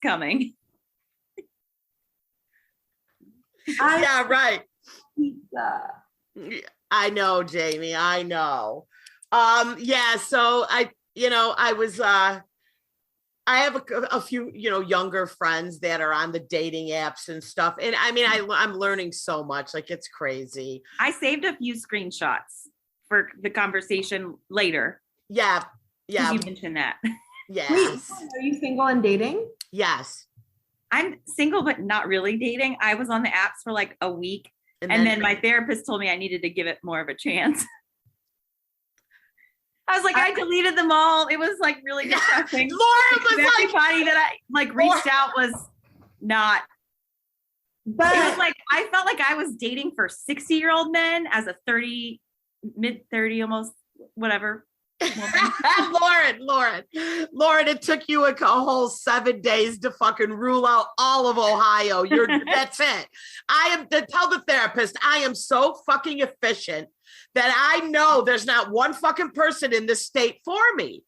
coming. Yeah, right. I know, Jamie. I know. Yeah. So I have a few, younger friends that are on the dating apps and stuff. And I mean, I'm learning so much. Like, it's crazy. I saved a few screenshots for the conversation later. Yeah. Yeah. You mentioned that. Yes. Wait, are you single and dating? Yes. I'm single, but not really dating. I was on the apps for like a week. And then my therapist told me I needed to give it more of a chance. I was like, I deleted them all. It was like really depressing. Lauren was everybody that I like reached out was not. But it was like, I felt like I was dating for 60-year-old men as a mid 30, almost whatever. Lauren, it took you a whole 7 days to fucking rule out all of Ohio. That's it. Tell the therapist, I am so fucking efficient that I know there's not one fucking person in this state for me.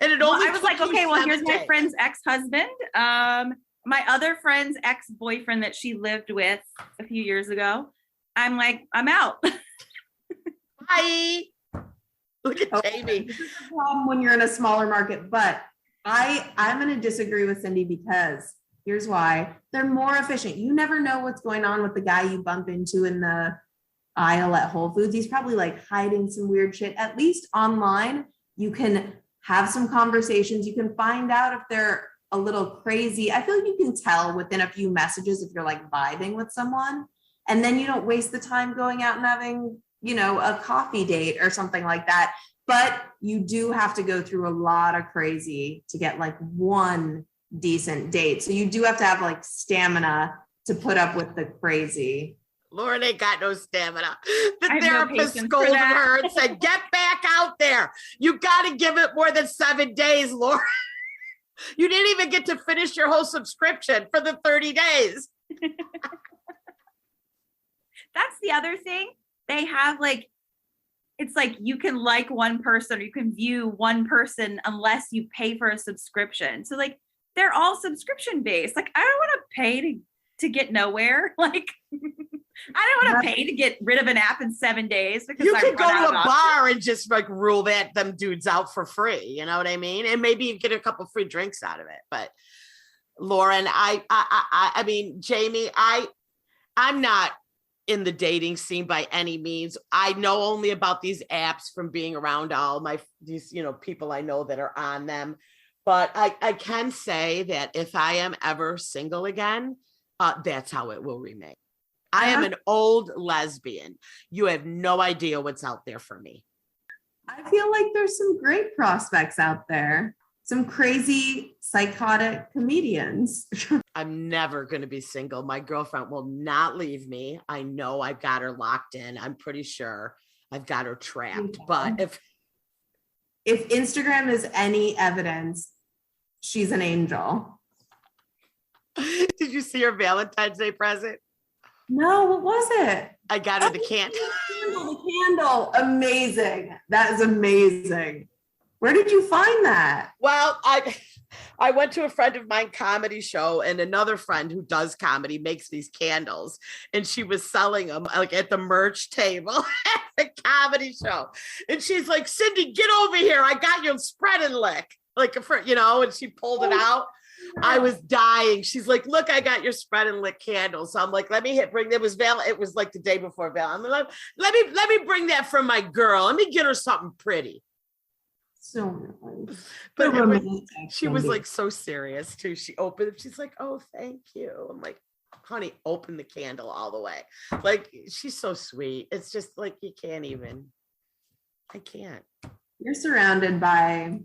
And I was like, okay, well, here's my friend's ex-husband. My other friend's ex-boyfriend that she lived with a few years ago. I'm like, I'm out. Bye. Look at Jamie. This is a problem when you're in a smaller market, but I'm going to disagree with Cindy because here's why. They're more efficient. You never know what's going on with the guy you bump into in the aisle at Whole Foods. He's probably like hiding some weird shit. At least online, you can have some conversations. You can find out if they're a little crazy. I feel like you can tell within a few messages if you're like vibing with someone, and then you don't waste the time going out and having a coffee date or something like that. But you do have to go through a lot of crazy to get like one decent date. So you do have to have like stamina to put up with the crazy. Lauren ain't got no stamina. The therapist scolded her and said, get back out there. You got to give it more than 7 days, Lauren. You didn't even get to finish your whole subscription for the 30 days. That's the other thing. They have like, it's like you can like one person or you can view one person unless you pay for a subscription. So like they're all subscription based. Like I don't want to pay to get nowhere. Like I don't want to pay to get rid of an app in 7 days because you could go to a bar and just like rule them dudes out for free. You know what I mean? And maybe you get a couple free drinks out of it. But Lauren, I mean, Jamie, I'm not in the dating scene by any means. I know only about these apps from being around all these people I know that are on them. But I can say that if I am ever single again, that's how it will remain. I am an old lesbian. You have no idea what's out there for me. I feel like there's some great prospects out there. Some crazy psychotic comedians. I'm never going to be single. My girlfriend will not leave me. I know I've got her locked in. I'm pretty sure I've got her trapped. But if Instagram is any evidence, she's an angel. Did you see her Valentine's Day present? No, what was it? I got her the candle. The candle. Amazing. That is amazing. Where did you find that? Well, I went to a friend of mine comedy show, and another friend who does comedy makes these candles, and she was selling them like at the merch table at the comedy show. And she's like, Cindy, get over here. I got your spread and lick. And she pulled it out. I was dying. She's like, look, I got your spread and lick candles. So I'm like, let me bring, it was like the day before Val. I'm like, let me bring that from my girl. Let me get her something pretty. So nice. But she was like so serious too. She opened it. She's like, oh, thank you. I'm like, honey, open the candle all the way. Like, she's so sweet. It's just like, I can't. You're surrounded by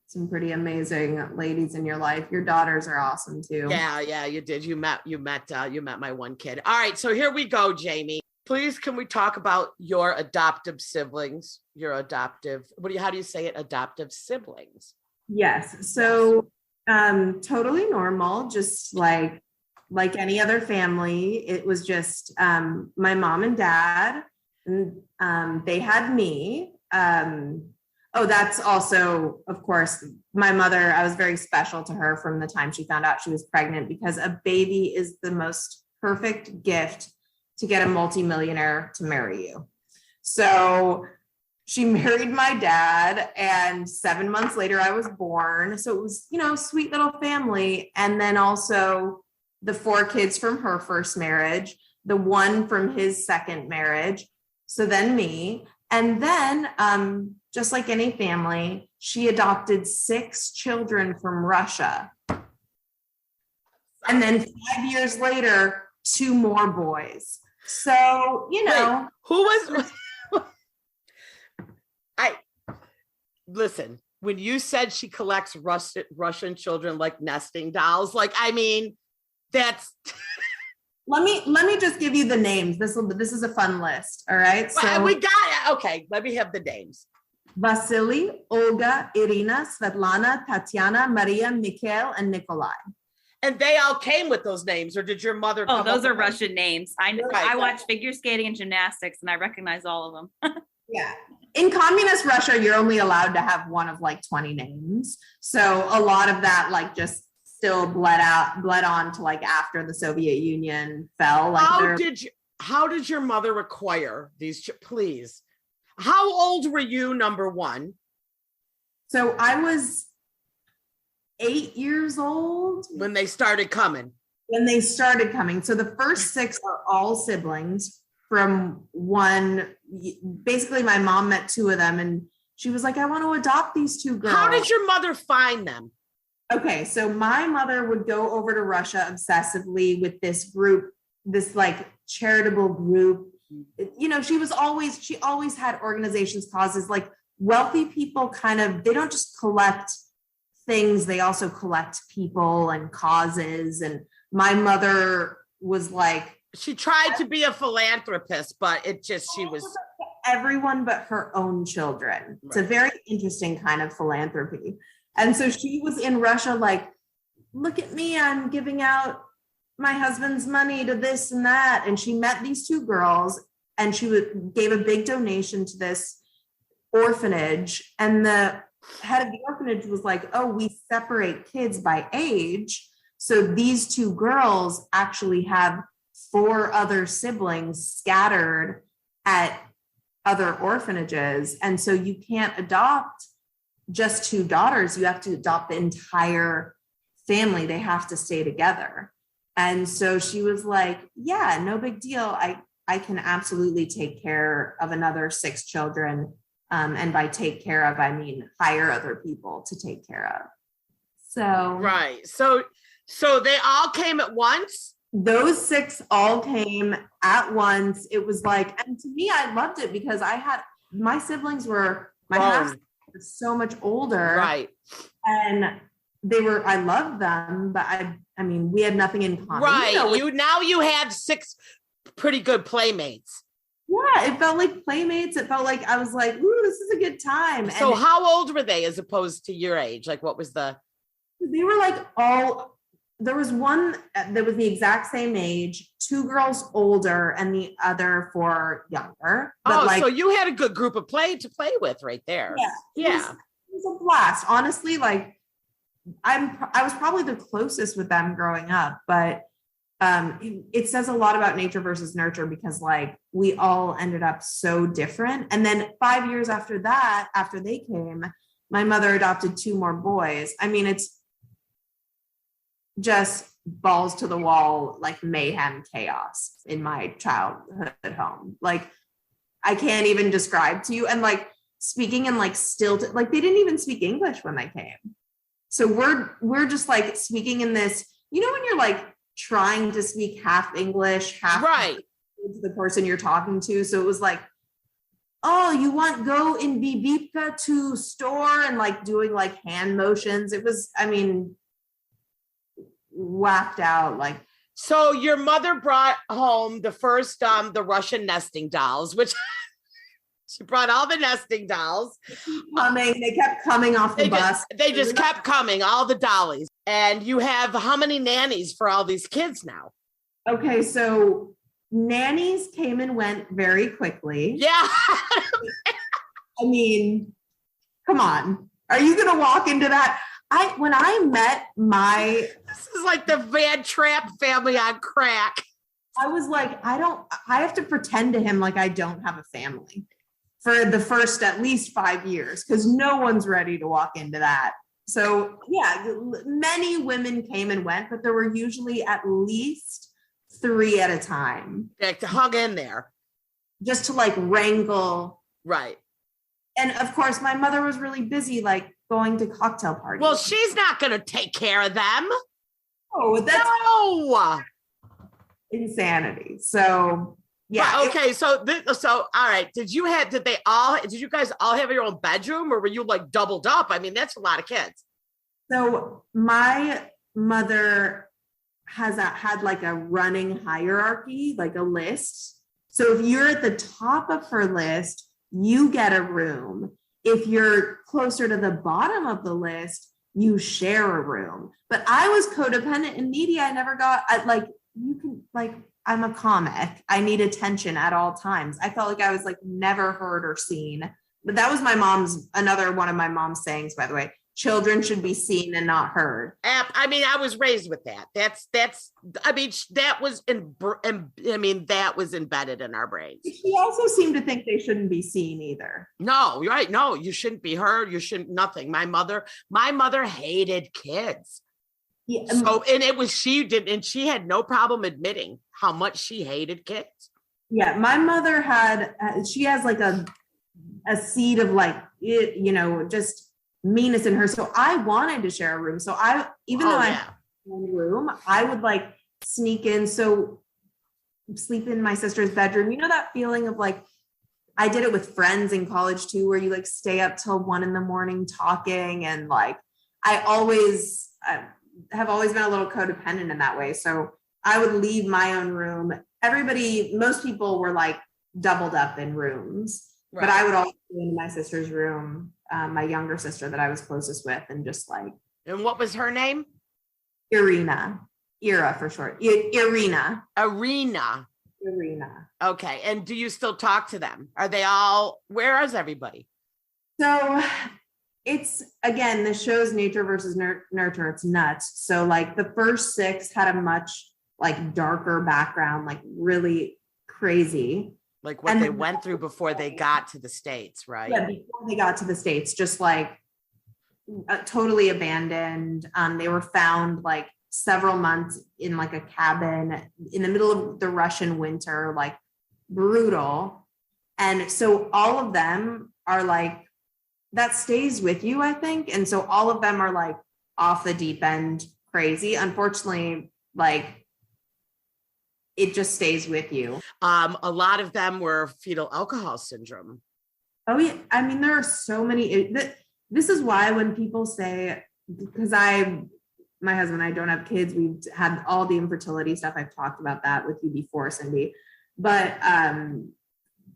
some pretty amazing ladies in your life. Your daughters are awesome too. Yeah, you did. You met my one kid. All right, so here we go, Jamie. Please, can we talk about your adoptive siblings? How do you say it? Adoptive siblings. Yes. So totally normal, just like any other family. It was just my mom and dad, and they had me. Oh, that's also, of course, my mother. I was very special to her from the time she found out she was pregnant, because a baby is the most perfect gift to get a multimillionaire to marry you. So she married my dad, and 7 months later I was born. So it was, sweet little family. And then also the 4 kids from her first marriage, the 1 from his second marriage. So then me. And then, just like any family, she adopted 6 children from Russia. And then 5 years later, 2 more boys. So, Wait, who was listen, when you said she collects Russian children like nesting dolls, that's let me just give you the names. This is a fun list. All right. So we got it. Okay, let me have the names. Vasily, Olga, Irina, Svetlana, Tatiana, Maria, Mikhail, and Nikolai. And they all came with those names, or did your mother? Oh, those are Russian names. I watch figure skating and gymnastics, and I recognize all of them. Yeah. In communist Russia, you're only allowed to have one of 20 names. So a lot of that just still bled on to after the Soviet Union fell. How did your mother acquire these? Please. How old were you, number one? So I was 8 years old. When they started coming. So the first 6 are all siblings from one. Basically, my mom met 2 of them, and she was like, I want to adopt these 2 girls. How did your mother find them? Okay, so my mother would go over to Russia obsessively with this group, this charitable group. She always had organizations, causes. Wealthy people they don't just collect things, they also collect people and causes. And my mother was she tried to be a philanthropist, but she was everyone but her own children. Right. It's a very interesting kind of philanthropy. And so she was in Russia, look at me, I'm giving out my husband's money to this and that. And she met these 2 girls, and she gave a big donation to this orphanage. And the head of the orphanage was like, oh, we separate kids by age. So these 2 girls actually have 4 other siblings scattered at other orphanages. And so you can't adopt just 2 daughters. You have to adopt the entire family. They have to stay together. And so she was like, yeah, no big deal. I can absolutely take care of another 6 children. And by take care of, I mean hire other people to take care of. So right. So they all came at once. Those 6 all came at once. It was and to me, I loved it because my siblings were half so much older. Right. And I loved them, but I mean, we had nothing in common. Right. Now you had 6 pretty good playmates. Yeah, it felt like playmates. It felt like I was like, ooh, this is a good time. So how old were they as opposed to your age? What was the? They were there was one that was the exact same age, 2 girls older and the other 4 younger. But so you had a good group of to play with right there. Yeah. It was a blast. Honestly, I was probably the closest with them growing up, but it says a lot about nature versus nurture because we all ended up so different. And then 5 years after that, after they came, my mother adopted 2 more boys. I mean, it's just balls to the wall, mayhem chaos in my childhood home. I can't even describe to you. And speaking in still, they didn't even speak English when they came. So we're just speaking in this, when you're trying to speak half English, half right to the person you're talking to. So it was oh, you want go in Bibipka to store and doing hand motions. It was, whacked out. So your mother brought home the first, the Russian nesting dolls, which she brought all the nesting dolls. They kept coming off the bus. They just kept coming, all the dollies. And you have how many nannies for all these kids now? Okay, so nannies came and went very quickly. Yeah. I mean, Come on. Are you going to walk into that? When I met This is like the Van Trapp family on crack. I was like, I have to pretend to him like I don't have a family for the first at least 5 years because no one's ready to walk into that. So yeah, many women came and went, but there were usually at least 3 at a time. Like hung in there. Just to like wrangle. Right. And of course, my mother was really busy, like going to cocktail parties. Well, she's not going to take care of them. Oh, that's no insanity. So yeah. Right, okay. So all right. Did you guys all have your own bedroom, or were you like doubled up? I mean, that's a lot of kids. So my mother had like a running hierarchy, like a list. So if you're at the top of her list, you get a room. If you're closer to the bottom of the list, you share a room. But I was codependent and needy. I never got I'm a comic. I need attention at all times. I felt like I was like never heard or seen. But that was another one of my mom's sayings, by the way. Children should be seen and not heard. I mean, I was raised with that. That was embedded in our brains. She also seemed to think they shouldn't be seen either. No, you're right. No, you shouldn't be heard. You shouldn't, nothing. My mother hated kids. Yeah. So, and it was, she had no problem admitting how much she hated kids. Yeah. My mother she has like a seed of like, just meanness in her. So I wanted to share a room. So I had one room, I would like sneak in. So sleep in my sister's bedroom. You know, that feeling of like, I did it with friends in college too, where you like stay up till 1 a.m. talking. And like, I have always been a little codependent in that way. So I would leave my own room. Most people were like doubled up in rooms, right. But I would also go into my sister's room, my younger sister that I was closest with, and just like. And what was her name? Ira for short. Irina. Okay. And do you still talk to them? Where is everybody? So it's, again, the show's nature versus nurture. It's nuts. So like the first 6 had a much like darker background, like really crazy. Like what they went through before they got to the States, right? Yeah, before they got to the States, just like totally abandoned. They were found like several months in like a cabin in the middle of the Russian winter, like brutal. And so all of them are like, that stays with you, I think. And so all of them are like off the deep end, crazy. Unfortunately, like it just stays with you. A lot of them were fetal alcohol syndrome. Oh yeah. I mean, there are so many, this is why when people say, because my husband and I don't have kids, we've had all the infertility stuff. I've talked about that with you before, Cindy, but I'm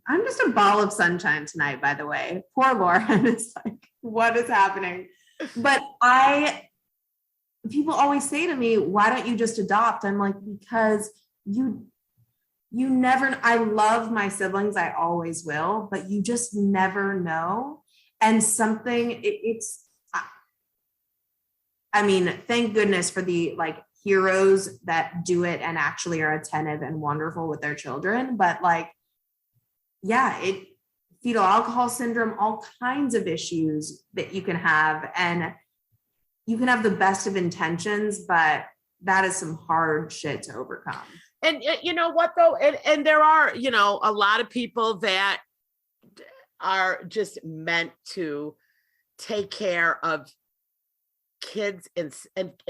just a ball of sunshine tonight, by the way. Poor Lauren is like, what is happening? But people always say to me, why don't you just adopt? I'm like, because you never, I love my siblings. I always will, but you just never know. And I mean, thank goodness for the like heroes that do it and actually are attentive and wonderful with their children. But like, yeah, fetal alcohol syndrome, all kinds of issues that you can have, and you can have the best of intentions, but that is some hard shit to overcome. And you know what though? And there are, a lot of people that are just meant to take care of kids and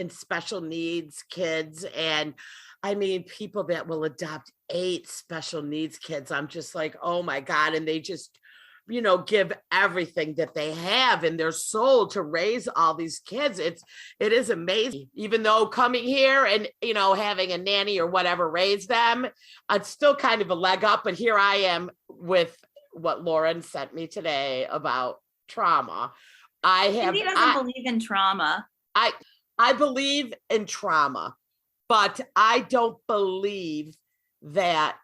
special needs kids. And I mean, people that will adopt 8 special needs kids. I'm just like, oh my God. And they just, give everything that they have in their soul to raise all these kids. It is amazing. Even though coming here and, having a nanny or whatever raise them, it's still kind of a leg up. But here I am with what Lauren sent me today about trauma. Cindy doesn't believe in trauma. I believe in trauma, but I don't believe that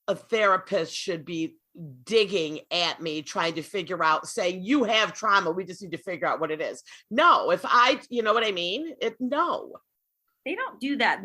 a therapist should be digging at me, trying to figure out, saying you have trauma, we just need to figure out what it is. No, if I, you know what I mean? No. They don't do that.